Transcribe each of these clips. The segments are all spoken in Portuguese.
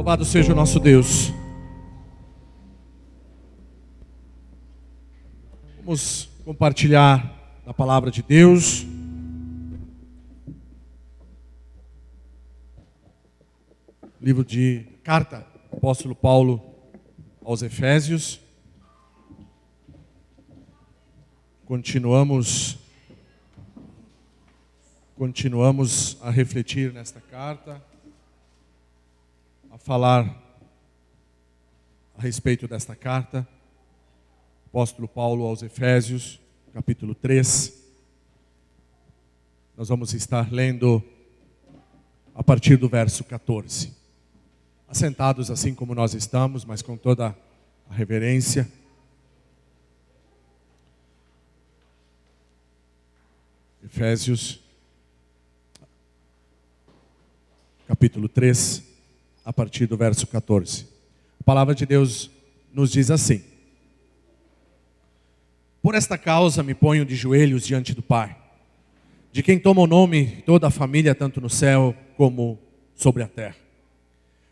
Louvado seja o nosso Deus. Vamos compartilhar a palavra de Deus. Livro de carta do apóstolo Paulo aos Efésios. Continuamos a refletir nesta carta, a falar a respeito desta carta. Apóstolo Paulo aos Efésios, capítulo 3. Nós vamos estar lendo a partir do verso 14. Assentados assim como nós estamos, mas com toda a reverência. Efésios, capítulo 3, a partir do verso 14. A palavra de Deus nos diz assim: Por esta causa me ponho de joelhos diante do Pai, de quem toma o nome toda a família, tanto no céu como sobre a terra,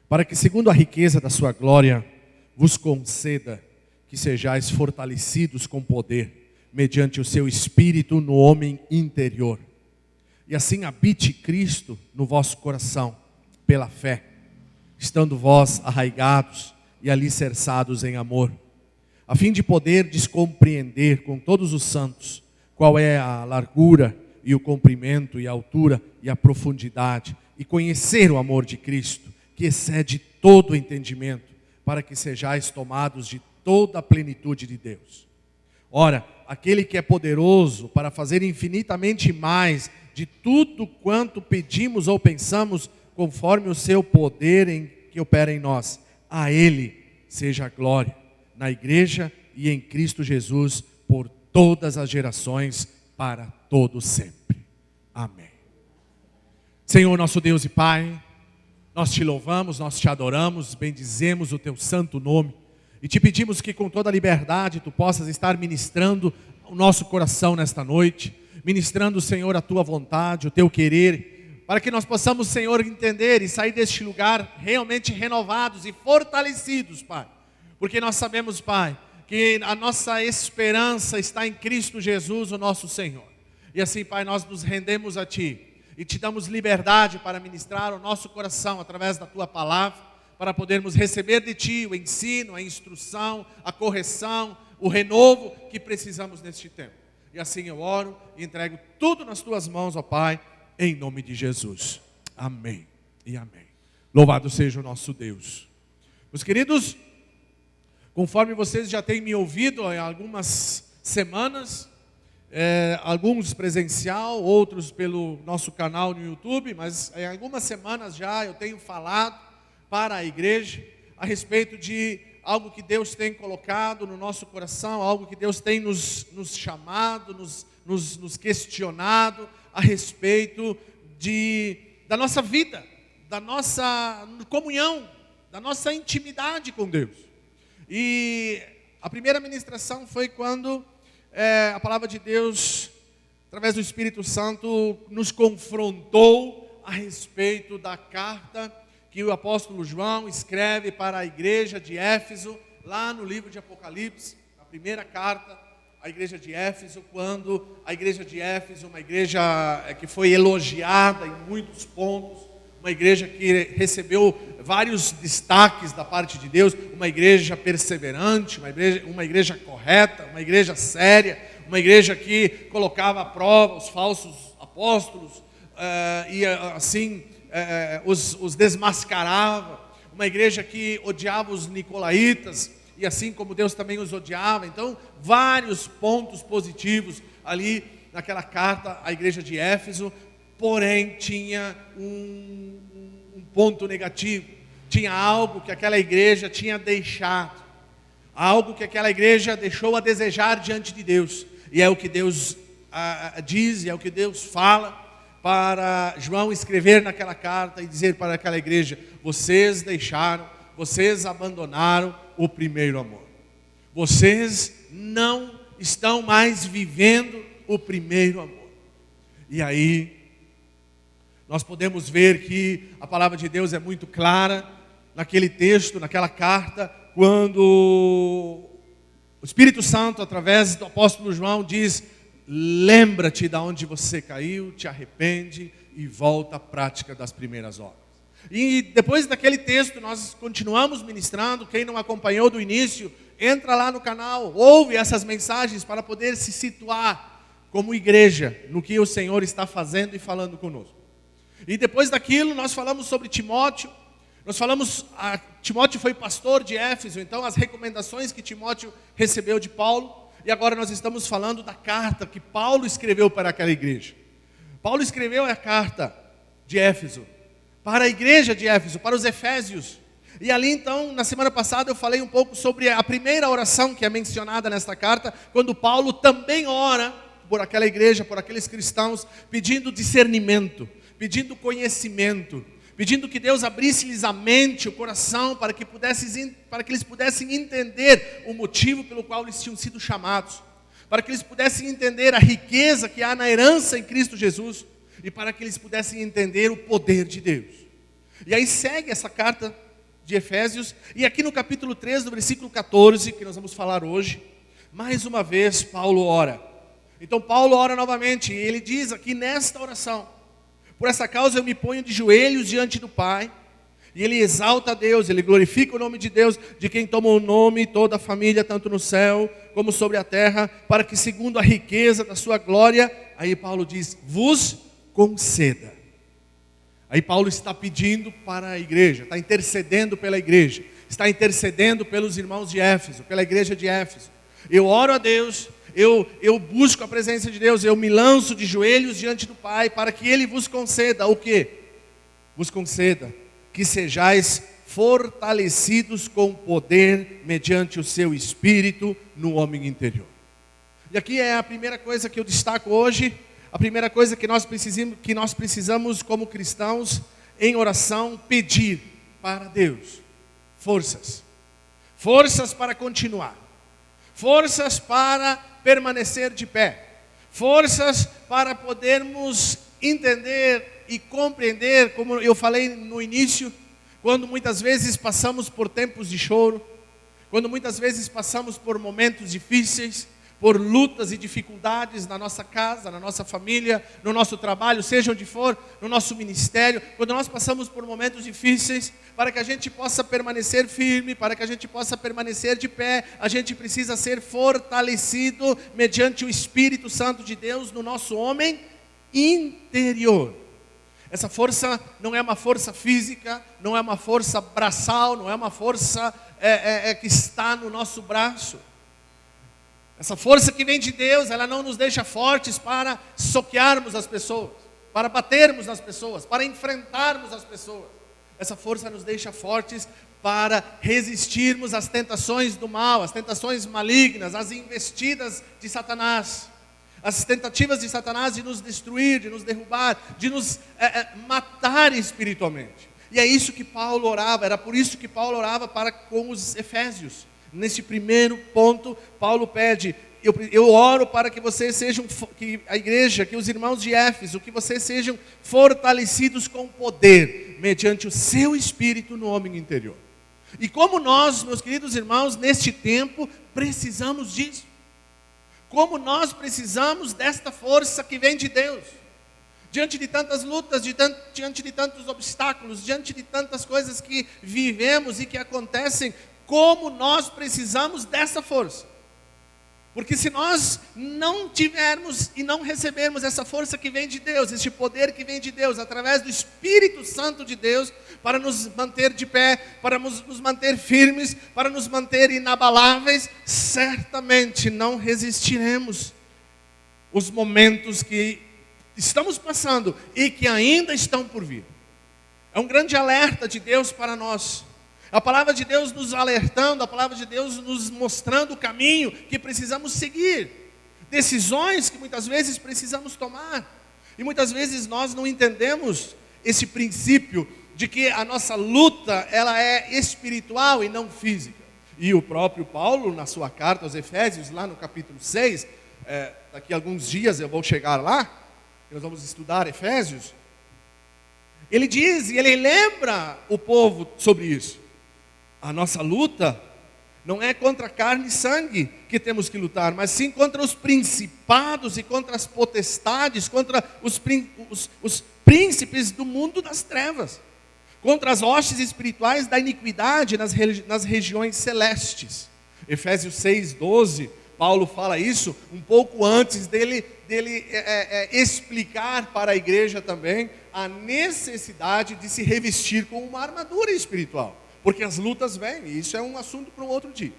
para que, segundo a riqueza da sua glória, vos conceda que sejais fortalecidos com poder, mediante o seu Espírito no homem interior. E assim habite Cristo no vosso coração, pela fé, estando vós arraigados e alicerçados em amor, a fim de poder descompreender com todos os santos qual é a largura e o comprimento e a altura e a profundidade, e conhecer o amor de Cristo, que excede todo o entendimento, para que sejais tomados de toda a plenitude de Deus. Ora, aquele que é poderoso para fazer infinitamente mais de tudo quanto pedimos ou pensamos, conforme o seu poder que opera em nós, a Ele seja a glória, na igreja e em Cristo Jesus, por todas as gerações, para todo sempre. Amém. Senhor, nosso Deus e Pai, nós te louvamos, nós te adoramos, bendizemos o teu santo nome e te pedimos que com toda a liberdade tu possas estar ministrando o nosso coração nesta noite, ministrando, Senhor, a tua vontade, o teu querer, para que nós possamos, Senhor, entender e sair deste lugar realmente renovados e fortalecidos, Pai, porque nós sabemos, Pai, que a nossa esperança está em Cristo Jesus, o nosso Senhor. E assim, Pai, nós nos rendemos a Ti e te damos liberdade para ministrar o nosso coração através da Tua palavra, para podermos receber de Ti o ensino, a instrução, a correção, o renovo que precisamos neste tempo. E assim eu oro e entrego tudo nas Tuas mãos, ó Pai, em nome de Jesus. Amém e amém. Louvado seja o nosso Deus. Meus queridos, conforme vocês já têm me ouvido há algumas semanas, alguns presencial, outros pelo nosso canal no YouTube, mas em algumas semanas já eu tenho falado para a igreja a respeito de algo que Deus tem colocado no nosso coração, algo que Deus tem nos chamado, nos questionado a respeito da nossa vida, da nossa comunhão, da nossa intimidade com Deus. E a primeira ministração foi quando a palavra de Deus, através do Espírito Santo, nos confrontou a respeito da carta que o apóstolo João escreve para a igreja de Éfeso, lá no livro de Apocalipse, a primeira carta à igreja de Éfeso, quando a igreja de Éfeso, uma igreja que foi elogiada em muitos pontos, uma igreja que recebeu vários destaques da parte de Deus, uma igreja perseverante, uma igreja correta, uma igreja séria, uma igreja que colocava à prova os falsos apóstolos e assim os desmascarava, uma igreja que odiava os nicolaítas e assim como Deus também os odiava. Então, vários pontos positivos ali naquela carta à igreja de Éfeso. Porém, tinha um ponto negativo, tinha algo que aquela igreja tinha deixado, algo que aquela igreja deixou a desejar diante de Deus, e é o que Deus diz, e é o que Deus fala para João escrever naquela carta e dizer para aquela igreja: vocês abandonaram o primeiro amor, vocês não estão mais vivendo o primeiro amor. E aí nós podemos ver que a palavra de Deus é muito clara naquele texto, naquela carta, quando o Espírito Santo, através do apóstolo João, diz: lembra-te de onde você caiu, te arrepende e volta à prática das primeiras obras. E depois daquele texto nós continuamos ministrando. Quem não acompanhou do início, entra lá no canal, ouve essas mensagens para poder se situar como igreja no que o Senhor está fazendo e falando conosco. E depois daquilo nós falamos sobre Timóteo. Timóteo foi pastor de Éfeso, então as recomendações que Timóteo recebeu de Paulo. E agora nós estamos falando da carta que Paulo escreveu para aquela igreja. Paulo escreveu a carta de Éfeso para a igreja de Éfeso, para os efésios. E ali então, na semana passada eu falei um pouco sobre a primeira oração que é mencionada nesta carta, quando Paulo também ora por aquela igreja, por aqueles cristãos, pedindo discernimento, pedindo conhecimento, pedindo que Deus abrisse-lhes a mente, o coração, para que eles pudessem entender o motivo pelo qual eles tinham sido chamados, para que eles pudessem entender a riqueza que há na herança em Cristo Jesus, e para que eles pudessem entender o poder de Deus. E aí segue essa carta de Efésios, e aqui no capítulo 3, no versículo 14, que nós vamos falar hoje, mais uma vez Paulo ora. Então Paulo ora novamente, e ele diz aqui nesta oração: por essa causa eu me ponho de joelhos diante do Pai. E ele exalta a Deus, ele glorifica o nome de Deus, de quem toma o nome toda a família, tanto no céu como sobre a terra, para que segundo a riqueza da sua glória, aí Paulo diz, vos conceda. Aí Paulo está pedindo para a igreja, está intercedendo pela igreja, está intercedendo pelos irmãos de Éfeso, pela igreja de Éfeso. Eu oro a Deus, eu busco a presença de Deus, eu me lanço de joelhos diante do Pai, para que Ele vos conceda o quê? Vos conceda que sejais fortalecidos com poder, mediante o seu Espírito, no homem interior. E aqui é a primeira coisa que eu destaco hoje, a primeira coisa que nós precisamos como cristãos, em oração, pedir para Deus forças. Forças para continuar. Forças para permanecer de pé. Forças para podermos entender e compreender, como eu falei no início, quando muitas vezes passamos por tempos de choro, quando muitas vezes passamos por momentos difíceis, por lutas e dificuldades na nossa casa, na nossa família, no nosso trabalho, seja onde for, no nosso ministério, quando nós passamos por momentos difíceis, para que a gente possa permanecer firme, para que a gente possa permanecer de pé, a gente precisa ser fortalecido mediante o Espírito Santo de Deus no nosso homem interior. Essa força não é uma força física, não é uma força braçal, não é uma força que está no nosso braço. Essa força que vem de Deus, ela não nos deixa fortes para soquearmos as pessoas, para batermos nas pessoas, para enfrentarmos as pessoas. Essa força nos deixa fortes para resistirmos às tentações do mal, às tentações malignas, às investidas de Satanás, as tentativas de Satanás de nos destruir, de nos derrubar, de nos matar espiritualmente. E é isso que Paulo orava, era por isso que Paulo orava para com os efésios. Nesse primeiro ponto, Paulo pede, eu oro para que vocês sejam, que a igreja, que os irmãos de Éfeso, que vocês sejam fortalecidos com poder, mediante o seu Espírito no homem interior. E como nós, meus queridos irmãos, neste tempo, precisamos disso. Como nós precisamos desta força que vem de Deus. Diante de tantas lutas, diante de tantos obstáculos, diante de tantas coisas que vivemos e que acontecem, como nós precisamos dessa força. Porque se nós não tivermos e não recebermos essa força que vem de Deus, este poder que vem de Deus, através do Espírito Santo de Deus, para nos manter de pé, para nos manter firmes, para nos manter inabaláveis, certamente não resistiremos os momentos que estamos passando e que ainda estão por vir. É um grande alerta de Deus para nós. A palavra de Deus nos alertando, a palavra de Deus nos mostrando o caminho que precisamos seguir. Decisões que muitas vezes precisamos tomar. E muitas vezes nós não entendemos esse princípio de que a nossa luta, ela é espiritual e não física. E o próprio Paulo, na sua carta aos Efésios, lá no capítulo 6, daqui a alguns dias eu vou chegar lá, nós vamos estudar Efésios. Ele diz e ele lembra o povo sobre isso. A nossa luta não é contra carne e sangue que temos que lutar, mas sim contra os principados e contra as potestades, contra os príncipes do mundo das trevas, contra as hostes espirituais da iniquidade nas regiões celestes. Efésios 6:12, Paulo fala isso um pouco antes dele explicar para a igreja também a necessidade de se revestir com uma armadura espiritual. Porque as lutas vêm, e isso é um assunto para um outro dia.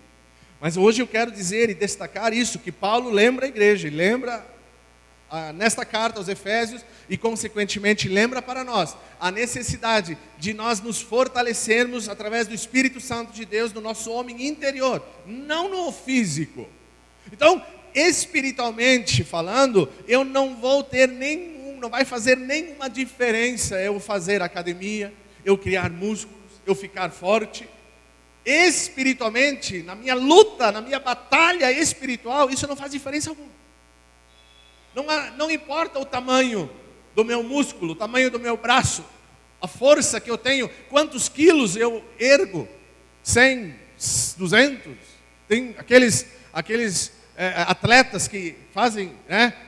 Mas hoje eu quero dizer e destacar isso, que Paulo lembra a igreja, e lembra nesta carta aos Efésios, e consequentemente lembra para nós a necessidade de nós nos fortalecermos através do Espírito Santo de Deus no nosso homem interior, não no físico. Então, espiritualmente falando, eu não vou ter não vai fazer nenhuma diferença eu fazer academia, eu criar músculo, eu ficar forte. Espiritualmente, na minha luta, na minha batalha espiritual, isso não faz diferença alguma. Não importa o tamanho do meu músculo, o tamanho do meu braço, a força que eu tenho, quantos quilos eu ergo, 100, 200, tem aqueles atletas que fazem,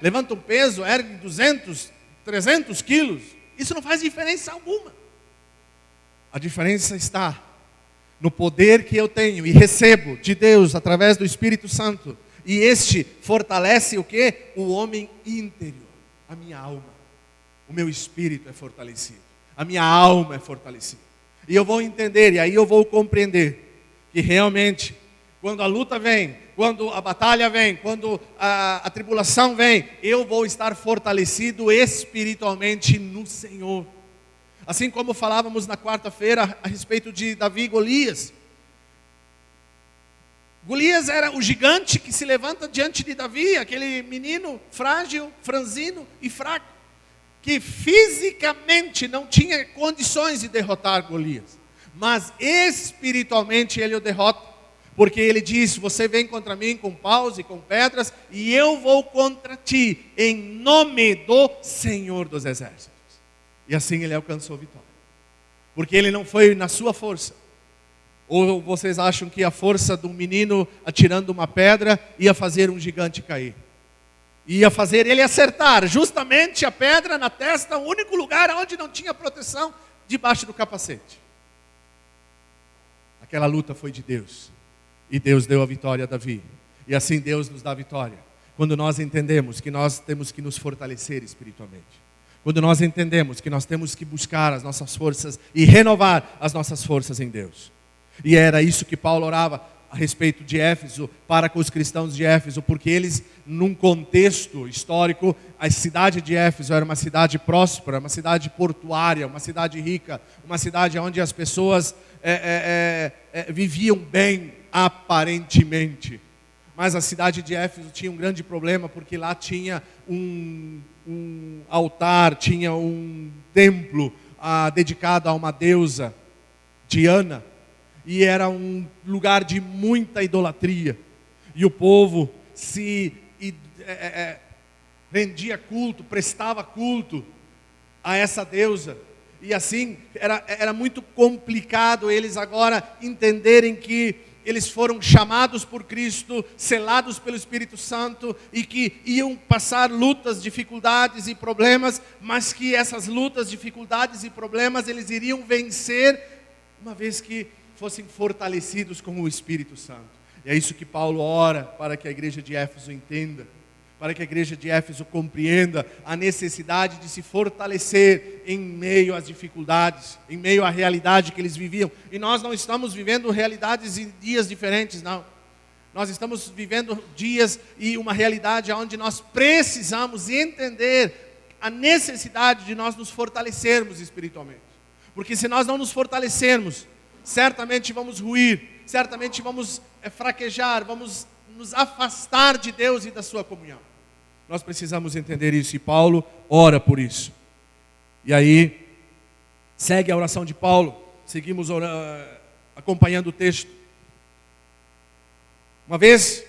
levantam peso, erguem 200, 300 quilos, isso não faz diferença alguma. A diferença está no poder que eu tenho e recebo de Deus através do Espírito Santo. E este fortalece o quê? O homem interior, a minha alma. O meu espírito é fortalecido, a minha alma é fortalecida. E eu vou entender, e aí eu vou compreender que realmente, quando a luta vem, quando a batalha vem, quando a tribulação vem, eu vou estar fortalecido espiritualmente no Senhor. Assim como falávamos na quarta-feira a respeito de Davi e Golias. Golias era o gigante que se levanta diante de Davi, aquele menino frágil, franzino e fraco, que fisicamente não tinha condições de derrotar Golias, mas espiritualmente ele o derrota, porque ele diz: você vem contra mim com paus e com pedras, e eu vou contra ti, em nome do Senhor dos Exércitos. E assim ele alcançou a vitória, porque ele não foi na sua força. Ou vocês acham que a força de um menino atirando uma pedra ia fazer um gigante cair? Ia fazer ele acertar justamente a pedra na testa, o único lugar onde não tinha proteção, debaixo do capacete. Aquela luta foi de Deus, e Deus deu a vitória a Davi. E assim Deus nos dá a vitória, quando nós entendemos que nós temos que nos fortalecer espiritualmente. Quando nós entendemos que nós temos que buscar as nossas forças e renovar as nossas forças em Deus. E era isso que Paulo orava a respeito de Éfeso, para com os cristãos de Éfeso, porque eles, num contexto histórico, a cidade de Éfeso era uma cidade próspera, uma cidade portuária, uma cidade rica, uma cidade onde as pessoas viviam bem, aparentemente. Mas a cidade de Éfeso tinha um grande problema, porque lá tinha um altar, tinha um templo dedicado a uma deusa, Diana, e era um lugar de muita idolatria, e o povo se rendia culto, prestava culto a essa deusa, e assim era muito complicado eles agora entenderem que eles foram chamados por Cristo, selados pelo Espírito Santo, e que iam passar lutas, dificuldades e problemas, mas que essas lutas, dificuldades e problemas eles iriam vencer, uma vez que fossem fortalecidos com o Espírito Santo. E é isso que Paulo ora para que a igreja de Éfeso entenda, para que a igreja de Éfeso compreenda a necessidade de se fortalecer em meio às dificuldades, em meio à realidade que eles viviam. E nós não estamos vivendo realidades em dias diferentes, não. Nós estamos vivendo dias e uma realidade onde nós precisamos entender a necessidade de nós nos fortalecermos espiritualmente. Porque se nós não nos fortalecermos, certamente vamos ruir, certamente vamos fraquejar, vamos nos afastar de Deus e da sua comunhão. Nós precisamos entender isso, e Paulo ora por isso. E aí, segue a oração de Paulo, seguimos acompanhando o texto. Uma vez,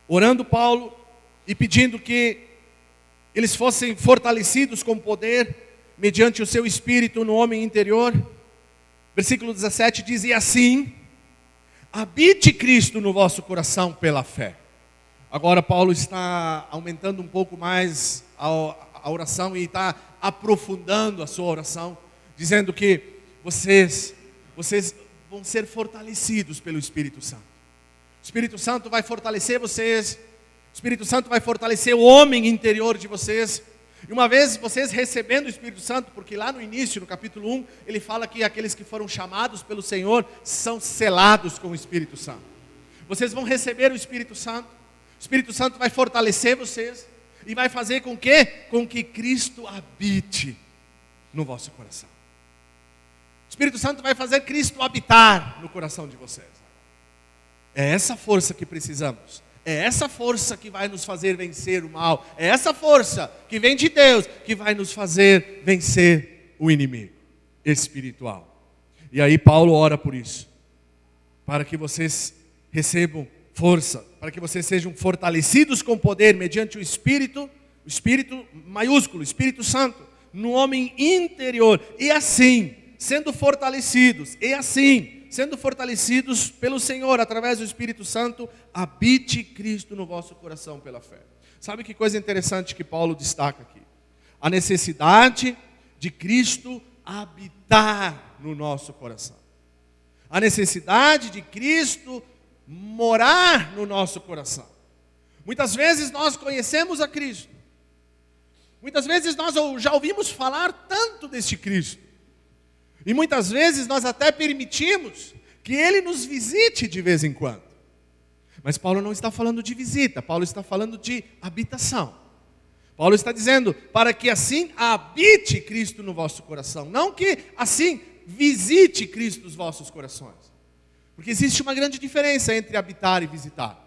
orando Paulo e pedindo que eles fossem fortalecidos com poder, mediante o seu espírito no homem interior, Versículo 17 diz: e assim, habite Cristo no vosso coração pela fé. Agora Paulo está aumentando um pouco mais a oração e está aprofundando a sua oração, dizendo que vocês vão ser fortalecidos pelo Espírito Santo. O Espírito Santo vai fortalecer vocês, o Espírito Santo vai fortalecer o homem interior de vocês. E uma vez vocês recebendo o Espírito Santo, porque lá no início, no capítulo 1, ele fala que aqueles que foram chamados pelo Senhor são selados com o Espírito Santo. Vocês vão receber o Espírito Santo, o Espírito Santo vai fortalecer vocês e vai fazer com que Cristo habite no vosso coração. O Espírito Santo vai fazer Cristo habitar no coração de vocês. É essa força que precisamos. É essa força que vai nos fazer vencer o mal. É essa força que vem de Deus que vai nos fazer vencer o inimigo espiritual. E aí Paulo ora por isso, para que vocês recebam força, para que vocês sejam fortalecidos com poder mediante o Espírito maiúsculo, Espírito Santo, no homem interior. E assim, sendo fortalecidos pelo Senhor, através do Espírito Santo, habite Cristo no vosso coração pela fé. Sabe que coisa interessante que Paulo destaca aqui? A necessidade de Cristo habitar no nosso coração. A necessidade de Cristo morar no nosso coração. Muitas vezes nós conhecemos a Cristo. Muitas vezes nós já ouvimos falar tanto deste Cristo. E muitas vezes nós até permitimos que Ele nos visite de vez em quando. Mas Paulo não está falando de visita, Paulo está falando de habitação. Paulo está dizendo, para que assim habite Cristo no vosso coração. Não que assim visite Cristo nos vossos corações. Porque existe uma grande diferença entre habitar e visitar.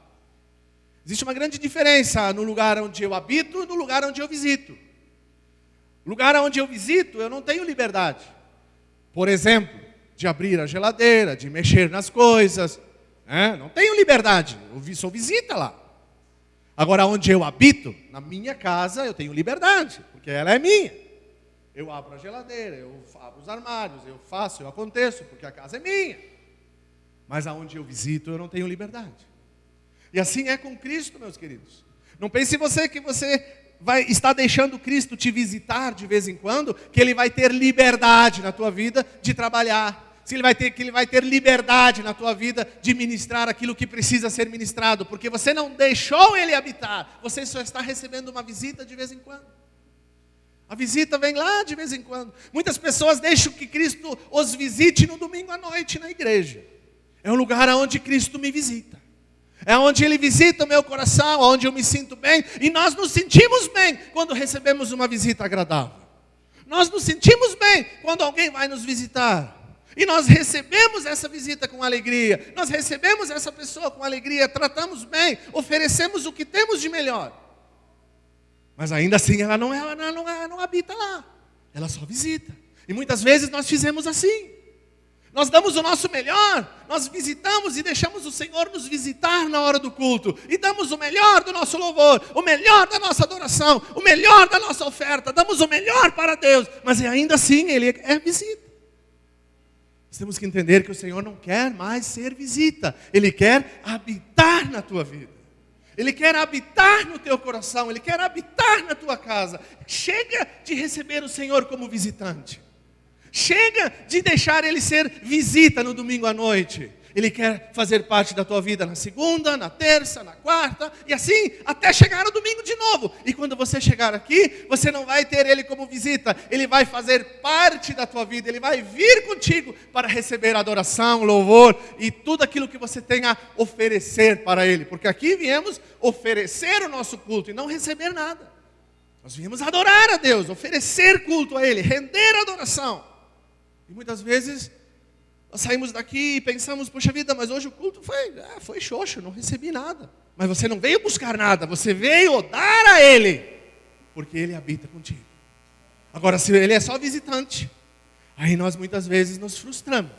Existe uma grande diferença no lugar onde eu habito e no lugar onde eu visito. No lugar onde eu visito, eu não tenho liberdade. Por exemplo, de abrir a geladeira, de mexer nas coisas. Não tenho liberdade, eu sou visita lá. Agora, onde eu habito, na minha casa, eu tenho liberdade, porque ela é minha. Eu abro a geladeira, eu abro os armários, eu aconteço, porque a casa é minha. Mas aonde eu visito, eu não tenho liberdade. E assim é com Cristo, meus queridos. Não pense você que você vai estar deixando Cristo te visitar de vez em quando, que Ele vai ter liberdade na tua vida de trabalhar. Que Ele vai ter liberdade na tua vida de ministrar aquilo que precisa ser ministrado. Porque você não deixou Ele habitar. Você só está recebendo uma visita de vez em quando. A visita vem lá de vez em quando. Muitas pessoas deixam que Cristo os visite no domingo à noite na igreja. É um lugar onde Cristo me visita. É onde Ele visita o meu coração, onde eu me sinto bem. E nós nos sentimos bem quando recebemos uma visita agradável. Nós nos sentimos bem quando alguém vai nos visitar. E nós recebemos essa visita com alegria. Nós recebemos essa pessoa com alegria. Tratamos bem, oferecemos o que temos de melhor. Mas ainda assim ela não habita lá. Ela só visita. E muitas vezes nós fizemos assim. Nós damos o nosso melhor, nós visitamos e deixamos o Senhor nos visitar na hora do culto. E damos o melhor do nosso louvor, o melhor da nossa adoração, o melhor da nossa oferta. Damos o melhor para Deus, mas ainda assim Ele é visita. Nós temos que entender que o Senhor não quer mais ser visita. Ele quer habitar na tua vida. Ele quer habitar no teu coração, Ele quer habitar na tua casa. Chega de receber o Senhor como visitante. Chega de deixar Ele ser visita no domingo à noite. Ele quer fazer parte da tua vida na segunda, na terça, na quarta, e assim até chegar no domingo de novo. E quando você chegar aqui, você não vai ter Ele como visita. Ele vai fazer parte da tua vida. Ele vai vir contigo para receber adoração, louvor e tudo aquilo que você tem a oferecer para Ele. Porque aqui viemos oferecer o nosso culto e não receber nada. Nós viemos adorar a Deus, oferecer culto a Ele, render adoração. E muitas vezes nós saímos daqui e pensamos, poxa vida, mas hoje o culto foi xoxo, não recebi nada. Mas você não veio buscar nada, você veio dar a Ele, porque Ele habita contigo. Agora, se Ele é só visitante, aí nós muitas vezes nos frustramos.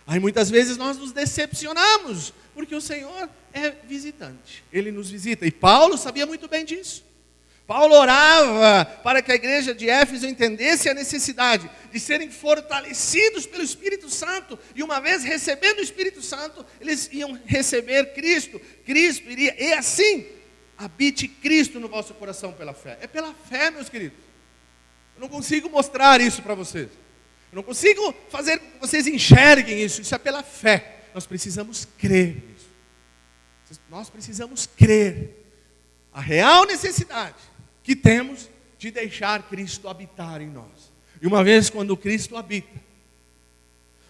Aí muitas vezes nós nos decepcionamos, porque o Senhor é visitante. Ele nos visita. E Paulo sabia muito bem disso. Paulo orava para que a igreja de Éfeso entendesse a necessidade de serem fortalecidos pelo Espírito Santo. E uma vez recebendo o Espírito Santo, eles iam receber Cristo. Cristo iria, e assim, habite Cristo no vosso coração pela fé. É pela fé, meus queridos. Eu não consigo mostrar isso para vocês. Eu não consigo fazer com que vocês enxerguem isso. Isso é pela fé. Nós precisamos crer nisso. Nós precisamos crer a real necessidade que temos de deixar Cristo habitar em nós. E uma vez quando Cristo habita,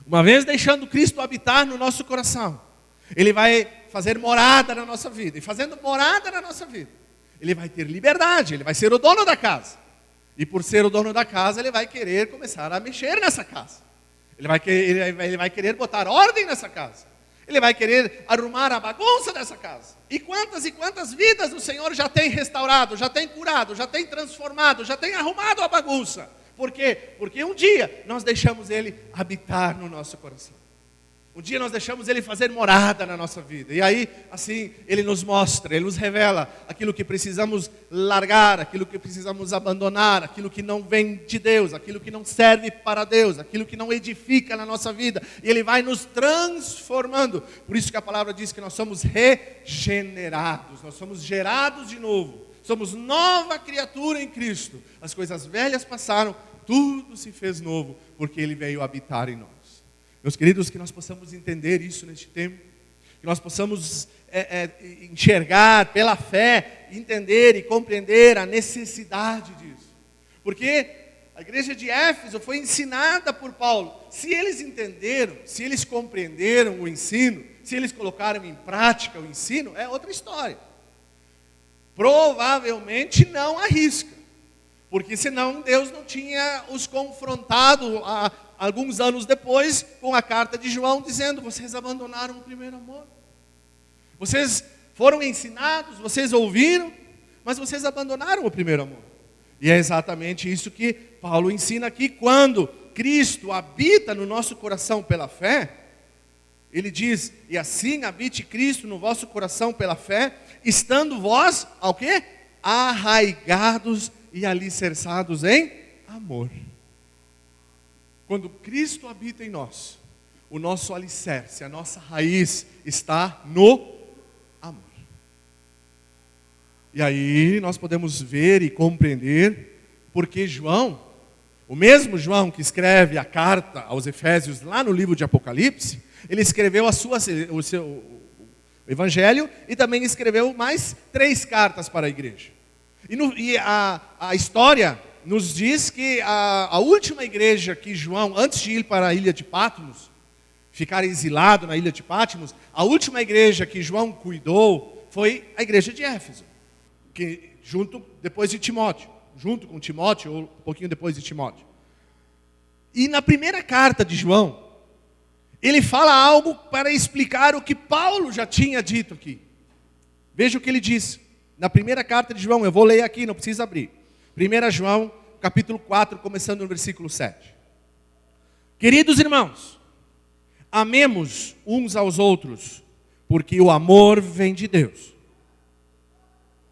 uma vez deixando Cristo habitar no nosso coração, Ele vai fazer morada na nossa vida. E fazendo morada na nossa vida, Ele vai ter liberdade, Ele vai ser o dono da casa. E por ser o dono da casa, Ele vai querer começar a mexer nessa casa. Ele vai querer botar ordem nessa casa. Ele vai querer arrumar a bagunça dessa casa. E quantas vidas o Senhor já tem restaurado, já tem curado, já tem transformado, já tem arrumado a bagunça. Por quê? Porque um dia nós deixamos Ele habitar no nosso coração. Um dia nós deixamos Ele fazer morada na nossa vida. E aí, assim, Ele nos mostra, Ele nos revela aquilo que precisamos largar, aquilo que precisamos abandonar, aquilo que não vem de Deus, aquilo que não serve para Deus, aquilo que não edifica na nossa vida. E Ele vai nos transformando. Por isso que a palavra diz que nós somos regenerados, nós somos gerados de novo. Somos nova criatura em Cristo. As coisas velhas passaram, tudo se fez novo, porque Ele veio habitar em nós. Meus queridos, que nós possamos entender isso neste tempo, que nós possamos enxergar pela fé, entender e compreender a necessidade disso. Porque a igreja de Éfeso foi ensinada por Paulo. Se eles entenderam, se eles compreenderam o ensino, se eles colocaram em prática o ensino, é outra história. Provavelmente não arrisca, porque senão Deus não tinha os confrontado alguns anos depois, com a carta de João, dizendo: vocês abandonaram o primeiro amor. Vocês foram ensinados, vocês ouviram, mas vocês abandonaram o primeiro amor. E é exatamente isso que Paulo ensina aqui. Quando Cristo habita no nosso coração pela fé, ele diz: e assim habite Cristo no vosso coração pela fé, estando vós, ao quê? Arraigados e alicerçados em amor. Quando Cristo habita em nós, o nosso alicerce, a nossa raiz está no amor. E aí nós podemos ver e compreender porque João, o mesmo João que escreve a carta aos Efésios lá no livro de Apocalipse, ele escreveu o seu evangelho e também escreveu mais 3 cartas para a igreja. E a história nos diz que a última igreja que João, antes de ir para a ilha de Patmos, ficar exilado na ilha de Patmos, a última igreja que João cuidou foi a igreja de Éfeso, que depois de Timóteo, junto com Timóteo, ou um pouquinho depois de Timóteo. E na primeira carta de João, ele fala algo para explicar o que Paulo já tinha dito aqui. Veja o que ele diz. Na primeira carta de João, eu vou ler aqui, não precisa abrir. 1 João, capítulo 4, começando no versículo 7. Queridos irmãos, amemos uns aos outros, porque o amor vem de Deus.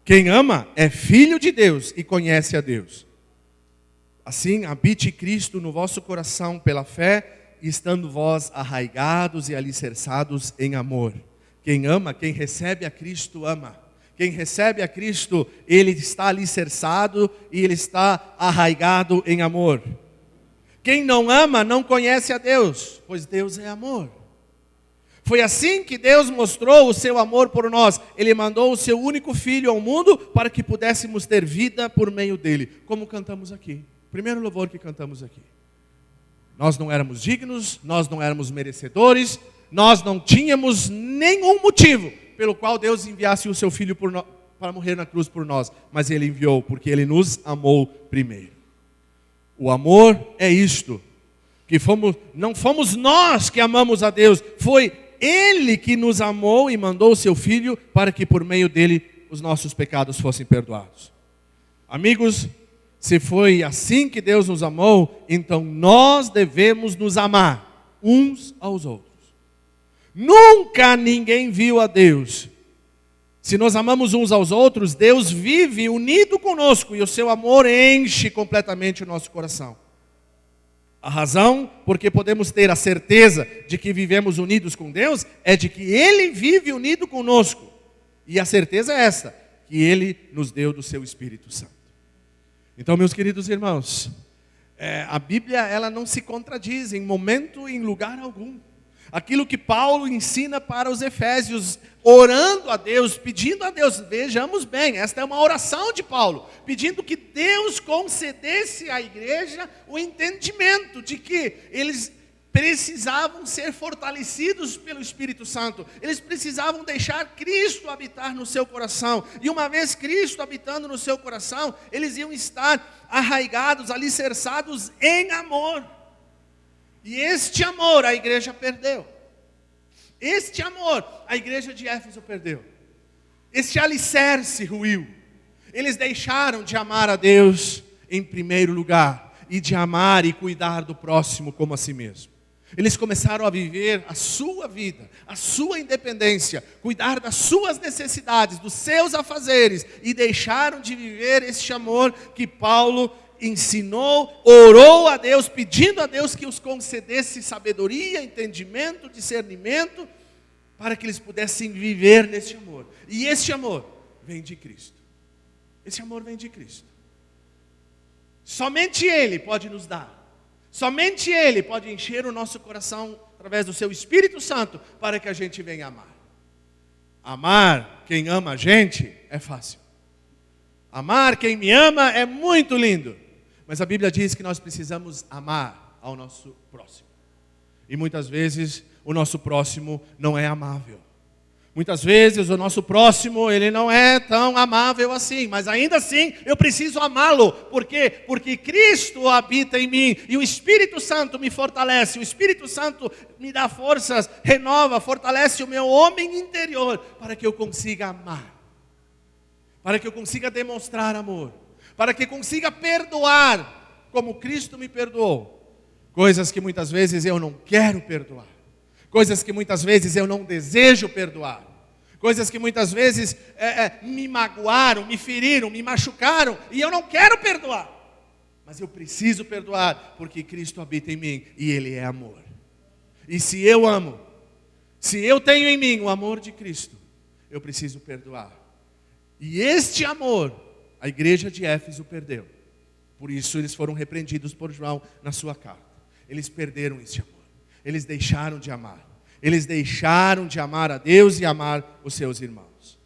Quem ama é filho de Deus e conhece a Deus. Assim, habite Cristo no vosso coração pela fé, estando vós arraigados e alicerçados em amor. Quem ama, quem recebe a Cristo, ama. Quem recebe a Cristo, ele está alicerçado e ele está arraigado em amor. Quem não ama, não conhece a Deus, pois Deus é amor. Foi assim que Deus mostrou o seu amor por nós. Ele mandou o seu único Filho ao mundo para que pudéssemos ter vida por meio dele. Como cantamos aqui. Primeiro louvor que cantamos aqui. Nós não éramos dignos, nós não éramos merecedores, nós não tínhamos nenhum motivo pelo qual Deus enviasse o seu Filho para morrer na cruz por nós. Mas Ele enviou porque Ele nos amou primeiro. O amor é isto. Que não fomos nós que amamos a Deus, foi Ele que nos amou e mandou o seu Filho para que por meio dele os nossos pecados fossem perdoados. Amigos, se foi assim que Deus nos amou, então nós devemos nos amar uns aos outros. Nunca ninguém viu a Deus. Se nós amamos uns aos outros, Deus vive unido conosco e o seu amor enche completamente o nosso coração. A razão porque podemos ter a certeza de que vivemos unidos com Deus é de que Ele vive unido conosco. E a certeza é essa, que Ele nos deu do seu Espírito Santo. Então, meus queridos irmãos, a Bíblia ela não se contradiz em momento e em lugar algum. Aquilo que Paulo ensina para os Efésios, orando a Deus, pedindo a Deus, vejamos bem, esta é uma oração de Paulo, pedindo que Deus concedesse à igreja o entendimento de que eles precisavam ser fortalecidos pelo Espírito Santo, eles precisavam deixar Cristo habitar no seu coração, e uma vez Cristo habitando no seu coração, eles iam estar arraigados, alicerçados em amor. E este amor a igreja perdeu. Este amor a igreja de Éfeso perdeu. Este alicerce ruiu. Eles deixaram de amar a Deus em primeiro lugar e de amar e cuidar do próximo como a si mesmo. Eles começaram a viver a sua vida, a sua independência, cuidar das suas necessidades, dos seus afazeres e deixaram de viver este amor que Paulo ensinou, orou a Deus, pedindo a Deus que os concedesse sabedoria, entendimento, discernimento, para que eles pudessem viver nesse amor. E esse amor vem de Cristo. Esse amor vem de Cristo. Somente Ele pode nos dar. Somente Ele pode encher o nosso coração através do seu Espírito Santo para que a gente venha amar. Amar quem ama a gente é fácil. Amar quem me ama é muito lindo. Mas a Bíblia diz que nós precisamos amar ao nosso próximo. E muitas vezes o nosso próximo não é amável. Muitas vezes o nosso próximo, ele não é tão amável assim. Mas ainda assim eu preciso amá-lo. Por quê? Porque Cristo habita em mim. E o Espírito Santo me fortalece. O Espírito Santo me dá forças, renova, fortalece o meu homem interior. Para que eu consiga amar. Para que eu consiga demonstrar amor. Para que consiga perdoar, como Cristo me perdoou, coisas que muitas vezes eu não quero perdoar, coisas que muitas vezes eu não desejo perdoar, coisas que muitas vezes me magoaram, me feriram, me machucaram, e eu não quero perdoar, mas eu preciso perdoar, porque Cristo habita em mim, e Ele é amor, e se eu amo, se eu tenho em mim o amor de Cristo, eu preciso perdoar, e este amor, a igreja de Éfeso perdeu. Por isso eles foram repreendidos por João na sua carta. Eles perderam esse amor. Eles deixaram de amar. Eles deixaram de amar a Deus e amar os seus irmãos.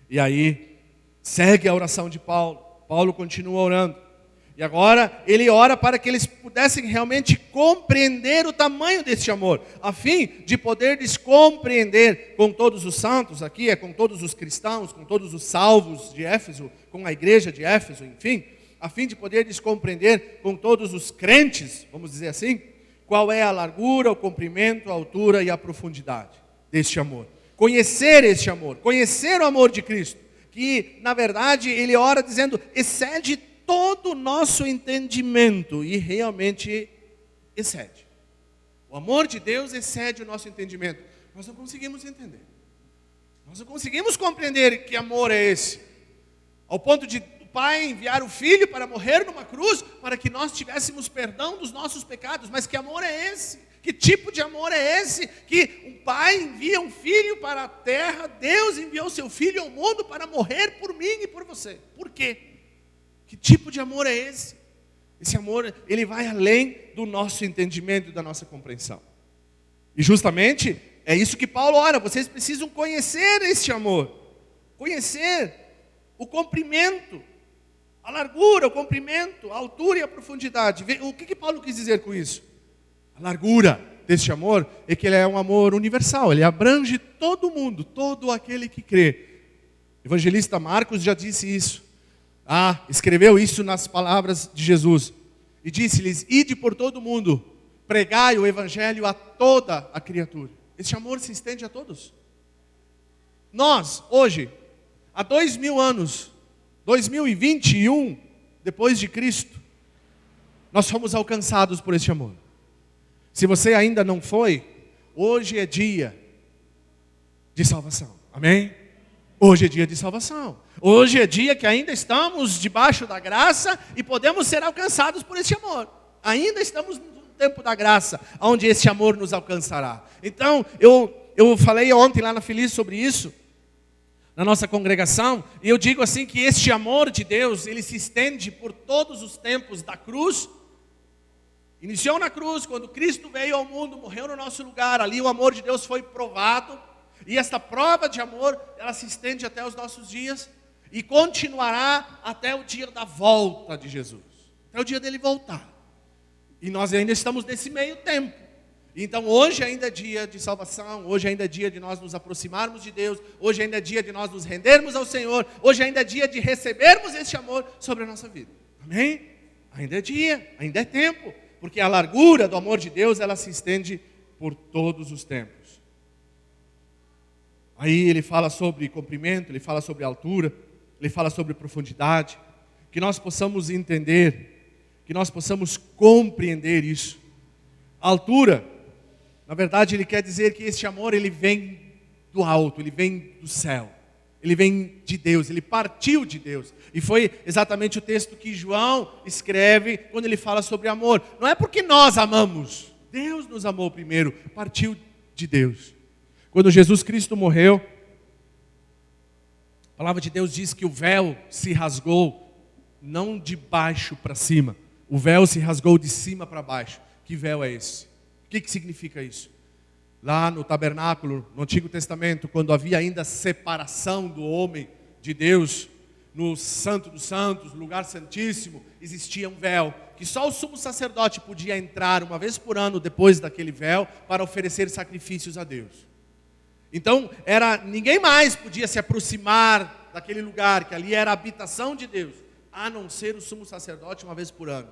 E aí, segue a oração de Paulo. Paulo continua orando. E agora ele ora para que eles pudessem realmente compreender o tamanho desse amor, a fim de poderes compreender com todos os santos, aqui é com todos os cristãos, com todos os salvos de Éfeso, com a igreja de Éfeso, enfim, a fim de poderes compreender com todos os crentes, vamos dizer assim, qual é a largura, o comprimento, a altura e a profundidade deste amor. Conhecer este amor, conhecer o amor de Cristo, que na verdade ele ora dizendo, excede todo o nosso entendimento, e realmente excede. O amor de Deus excede o nosso entendimento. Nós não conseguimos entender. Nós não conseguimos compreender que amor é esse. Ao ponto de o Pai enviar o Filho para morrer numa cruz, para que nós tivéssemos perdão dos nossos pecados. Mas que amor é esse? Que tipo de amor é esse? Que um pai envia um filho para a terra, Deus enviou seu Filho ao mundo para morrer por mim e por você. Por quê? Que tipo de amor é esse? Esse amor, ele vai além do nosso entendimento e da nossa compreensão. E justamente, é isso que Paulo ora. Vocês precisam conhecer este amor. Conhecer o comprimento, a largura, o comprimento, a altura e a profundidade. O que Paulo quis dizer com isso? A largura deste amor é que ele é um amor universal. Ele abrange todo mundo, todo aquele que crê. O evangelista Marcos já disse isso. Escreveu isso nas palavras de Jesus. E disse-lhes, ide por todo mundo, pregai o evangelho a toda a criatura. Esse amor se estende a todos. Nós, hoje, há 2000 anos, 2021, depois de Cristo, nós fomos alcançados por esse amor. Se você ainda não foi, hoje é dia de salvação. Amém? Hoje é dia de salvação. Hoje é dia que ainda estamos debaixo da graça e podemos ser alcançados por esse amor. Ainda estamos no tempo da graça, onde esse amor nos alcançará. Então, eu falei ontem lá na Feliz sobre isso, na nossa congregação, e eu digo assim que este amor de Deus, ele se estende por todos os tempos da cruz. Iniciou na cruz, quando Cristo veio ao mundo, morreu no nosso lugar, ali o amor de Deus foi provado, e esta prova de amor, ela se estende até os nossos dias, e continuará até o dia da volta de Jesus, até o dia dele voltar. E nós ainda estamos nesse meio tempo. Então hoje ainda é dia de salvação, hoje ainda é dia de nós nos aproximarmos de Deus, hoje ainda é dia de nós nos rendermos ao Senhor, hoje ainda é dia de recebermos este amor sobre a nossa vida. Amém? Ainda é dia, ainda é tempo, porque a largura do amor de Deus, ela se estende por todos os tempos. Aí ele fala sobre comprimento, ele fala sobre altura, ele fala sobre profundidade, que nós possamos entender, que nós possamos compreender isso. A altura, na verdade, ele quer dizer que este amor, ele vem do alto, ele vem do céu, ele vem de Deus, ele partiu de Deus. E foi exatamente o texto que João escreve quando ele fala sobre amor. Não é porque nós amamos, Deus nos amou primeiro, partiu de Deus. Quando Jesus Cristo morreu, a palavra de Deus diz que o véu se rasgou, não de baixo para cima, o véu se rasgou de cima para baixo. Que véu é esse? O que significa isso? Lá no tabernáculo, no Antigo Testamento, quando havia ainda separação do homem de Deus, no Santo dos Santos, lugar santíssimo, existia um véu, que só o sumo sacerdote podia entrar uma vez por ano depois daquele véu, para oferecer sacrifícios a Deus. Então, ninguém mais podia se aproximar daquele lugar, que ali era a habitação de Deus, a não ser o sumo sacerdote uma vez por ano.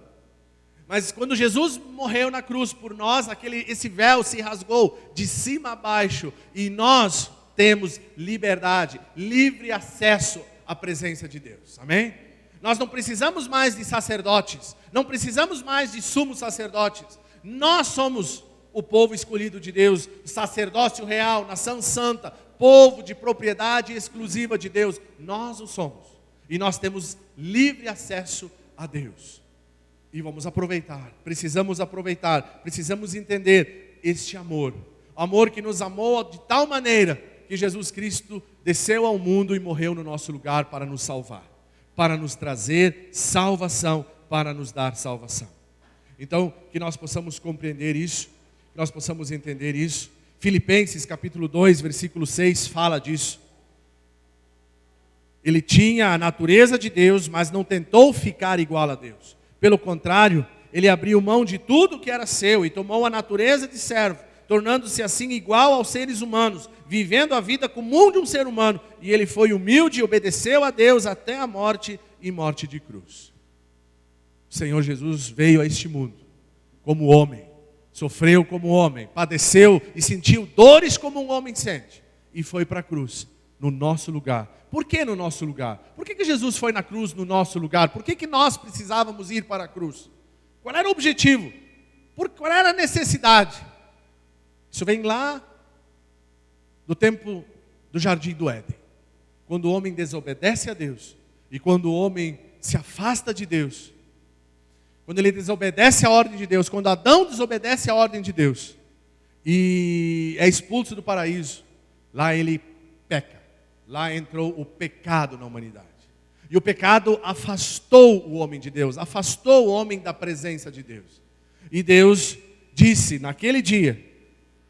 Mas quando Jesus morreu na cruz por nós, esse véu se rasgou de cima a baixo, e nós temos liberdade, livre acesso à presença de Deus. Amém? Nós não precisamos mais de sacerdotes, não precisamos mais de sumos sacerdotes. Nós somos o povo escolhido de Deus, sacerdócio real, nação santa, povo de propriedade exclusiva de Deus. Nós o somos. E nós temos livre acesso a Deus. E vamos aproveitar, precisamos entender este amor. O amor que nos amou de tal maneira que Jesus Cristo desceu ao mundo e morreu no nosso lugar para nos salvar, para nos trazer salvação, para nos dar salvação. Então, que nós possamos compreender isso, que nós possamos entender isso. Filipenses capítulo 2, versículo 6 fala disso. Ele tinha a natureza de Deus, mas não tentou ficar igual a Deus. Pelo contrário, ele abriu mão de tudo que era seu e tomou a natureza de servo, tornando-se assim igual aos seres humanos, vivendo a vida comum de um ser humano. E ele foi humilde e obedeceu a Deus até a morte e morte de cruz. O Senhor Jesus veio a este mundo como homem, sofreu como homem, padeceu e sentiu dores como um homem sente, e foi para a cruz no nosso lugar. Por que no nosso lugar? Por que Jesus foi na cruz no nosso lugar? Por que nós precisávamos ir para a cruz? Qual era o objetivo? Qual era a necessidade? Isso vem lá do tempo do jardim do Éden. Quando o homem desobedece a Deus e quando o homem se afasta de Deus, quando ele desobedece a ordem de Deus, quando Adão desobedece a ordem de Deus e é expulso do paraíso, lá ele peca. Lá entrou o pecado na humanidade. E o pecado afastou o homem de Deus, afastou o homem da presença de Deus. E Deus disse naquele dia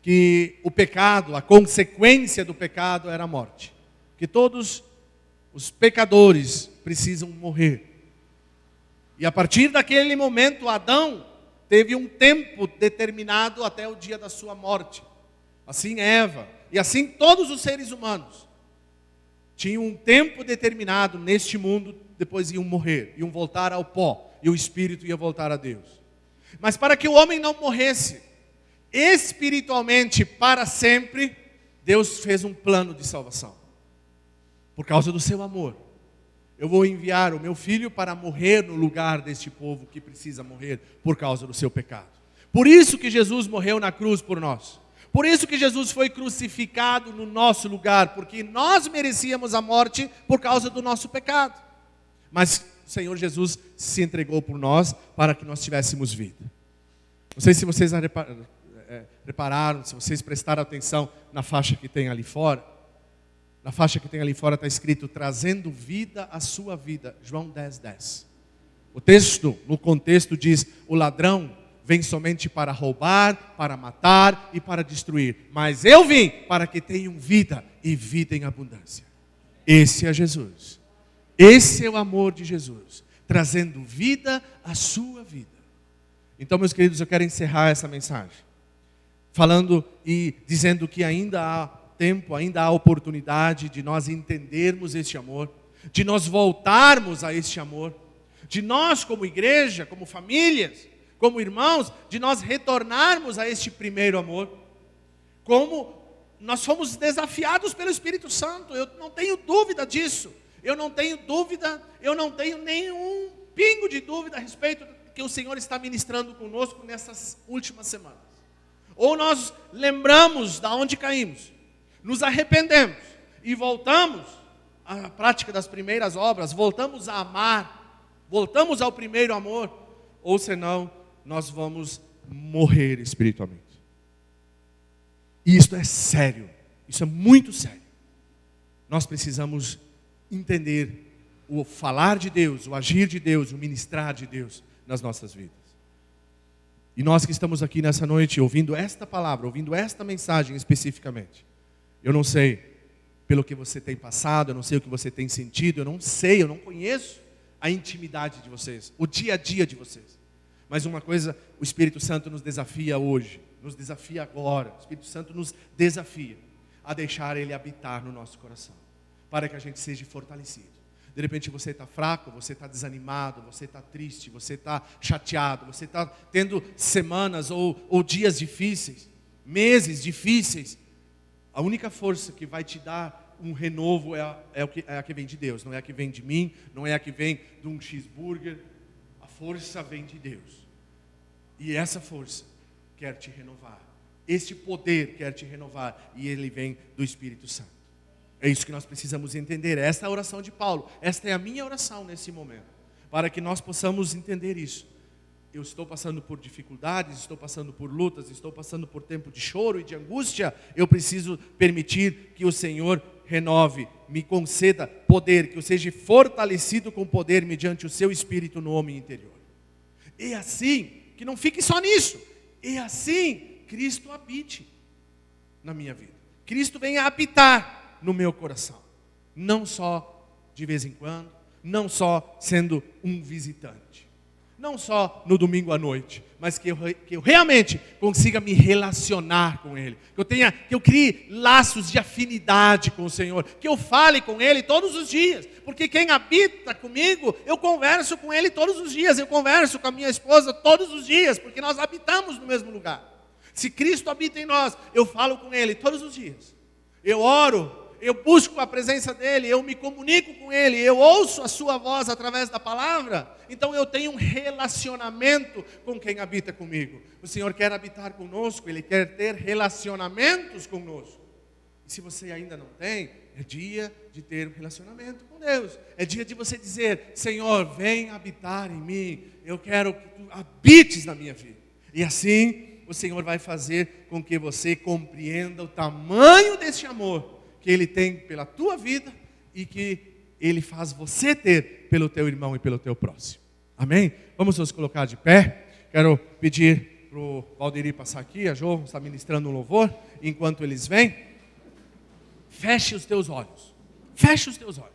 que o pecado, a consequência do pecado era a morte. Que todos os pecadores precisam morrer. E a partir daquele momento, Adão teve um tempo determinado até o dia da sua morte. Assim Eva, e assim todos os seres humanos. Tinham um tempo determinado neste mundo, depois iam morrer, iam voltar ao pó, e o espírito ia voltar a Deus. Mas para que o homem não morresse espiritualmente para sempre, Deus fez um plano de salvação. Por causa do seu amor. Eu vou enviar o meu filho para morrer no lugar deste povo que precisa morrer por causa do seu pecado. Por isso que Jesus morreu na cruz por nós. Por isso que Jesus foi crucificado no nosso lugar, porque nós merecíamos a morte por causa do nosso pecado. Mas o Senhor Jesus se entregou por nós para que nós tivéssemos vida. Não sei se vocês repararam, se vocês prestaram atenção na faixa que tem ali fora. Na faixa que tem ali fora está escrito: trazendo vida à sua vida. João 10:10. O texto, no contexto, diz: o ladrão vem somente para roubar, para matar e para destruir. Mas eu vim para que tenham vida e vida em abundância. Esse é Jesus. Esse é o amor de Jesus, trazendo vida à sua vida. Então, meus queridos, eu quero encerrar essa mensagem falando e dizendo que ainda há tempo, ainda há oportunidade de nós entendermos este amor, de nós voltarmos a este amor, de nós como igreja, como famílias, como irmãos, de nós retornarmos a este primeiro amor, como nós fomos desafiados pelo Espírito Santo. Eu não tenho dúvida disso, eu não tenho nenhum pingo de dúvida a respeito do que o Senhor está ministrando conosco nessas últimas semanas. Ou nós lembramos de onde caímos, nos arrependemos e voltamos à prática das primeiras obras, voltamos a amar, voltamos ao primeiro amor, ou senão nós vamos morrer espiritualmente. E isto é sério, isso é muito sério. Nós precisamos entender o falar de Deus, o agir de Deus, o ministrar de Deus nas nossas vidas. E nós que estamos aqui nessa noite ouvindo esta palavra, ouvindo esta mensagem especificamente, eu não sei pelo que você tem passado, eu não sei o que você tem sentido, eu não conheço a intimidade de vocês, o dia a dia de vocês. Mas uma coisa, o Espírito Santo nos desafia hoje, nos desafia agora. O Espírito Santo nos desafia a deixar Ele habitar no nosso coração, para que a gente seja fortalecido. De repente você está fraco, você está desanimado, você está triste, você está chateado, você está tendo semanas ou dias difíceis, meses difíceis. A única força que vai te dar um renovo é a que vem de Deus, não é a que vem de mim, não é a que vem de um cheeseburger. A força vem de Deus. E essa força quer te renovar. Este poder quer te renovar. E ele vem do Espírito Santo. É isso que nós precisamos entender. Esta é a oração de Paulo. Esta é a minha oração nesse momento. Para que nós possamos entender isso. Eu estou passando por dificuldades, estou passando por lutas, estou passando por tempo de choro e de angústia. Eu preciso permitir que o Senhor renove, me conceda poder, que eu seja fortalecido com poder mediante o seu Espírito no homem interior. E assim, que não fique só nisso, e assim Cristo habite na minha vida. Cristo venha habitar no meu coração, não só de vez em quando, não só sendo um visitante, não só no domingo à noite, mas que eu realmente consiga me relacionar com Ele, que eu crie laços de afinidade com o Senhor, que eu fale com Ele todos os dias, porque quem habita comigo, eu converso com Ele todos os dias, eu converso com a minha esposa todos os dias, porque nós habitamos no mesmo lugar. Se Cristo habita em nós, eu falo com Ele todos os dias, eu oro, eu busco a presença dEle, eu me comunico com Ele, eu ouço a sua voz através da palavra, então eu tenho um relacionamento com quem habita comigo. O Senhor quer habitar conosco, Ele quer ter relacionamentos conosco. E se você ainda não tem, é dia de ter um relacionamento com Deus. É dia de você dizer: Senhor, vem habitar em mim, eu quero que Tu habites na minha vida. E assim o Senhor vai fazer com que você compreenda o tamanho deste amor que Ele tem pela tua vida e que Ele faz você ter pelo teu irmão e pelo teu próximo. Amém? Vamos nos colocar de pé. Quero pedir para o Valderi passar aqui, a Jo está ministrando um louvor. Enquanto eles vêm, feche os teus olhos. Feche os teus olhos.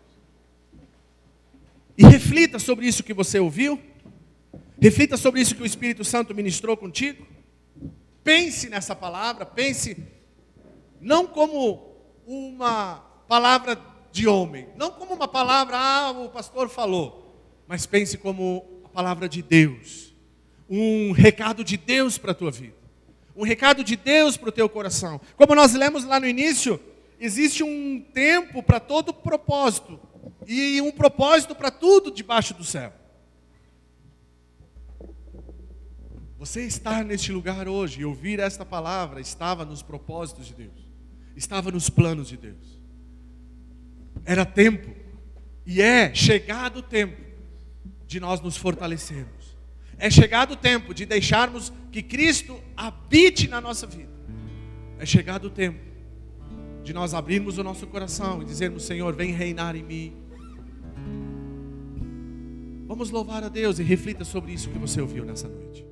E reflita sobre isso que você ouviu. Reflita sobre isso que o Espírito Santo ministrou contigo. Pense nessa palavra, pense não como uma palavra de homem, não como uma palavra, o pastor falou, mas pense como a palavra de Deus, um recado de Deus para a tua vida, um recado de Deus para o teu coração. Como nós lemos lá no início, existe um tempo para todo propósito, e um propósito para tudo debaixo do céu. Você estar neste lugar hoje e ouvir esta palavra estava nos propósitos de Deus, estava nos planos de Deus. Era tempo, e é chegado o tempo de nós nos fortalecermos. É chegado o tempo de deixarmos que Cristo habite na nossa vida. É chegado o tempo de nós abrirmos o nosso coração e dizermos: Senhor, vem reinar em mim. Vamos louvar a Deus e reflita sobre isso que você ouviu nessa noite.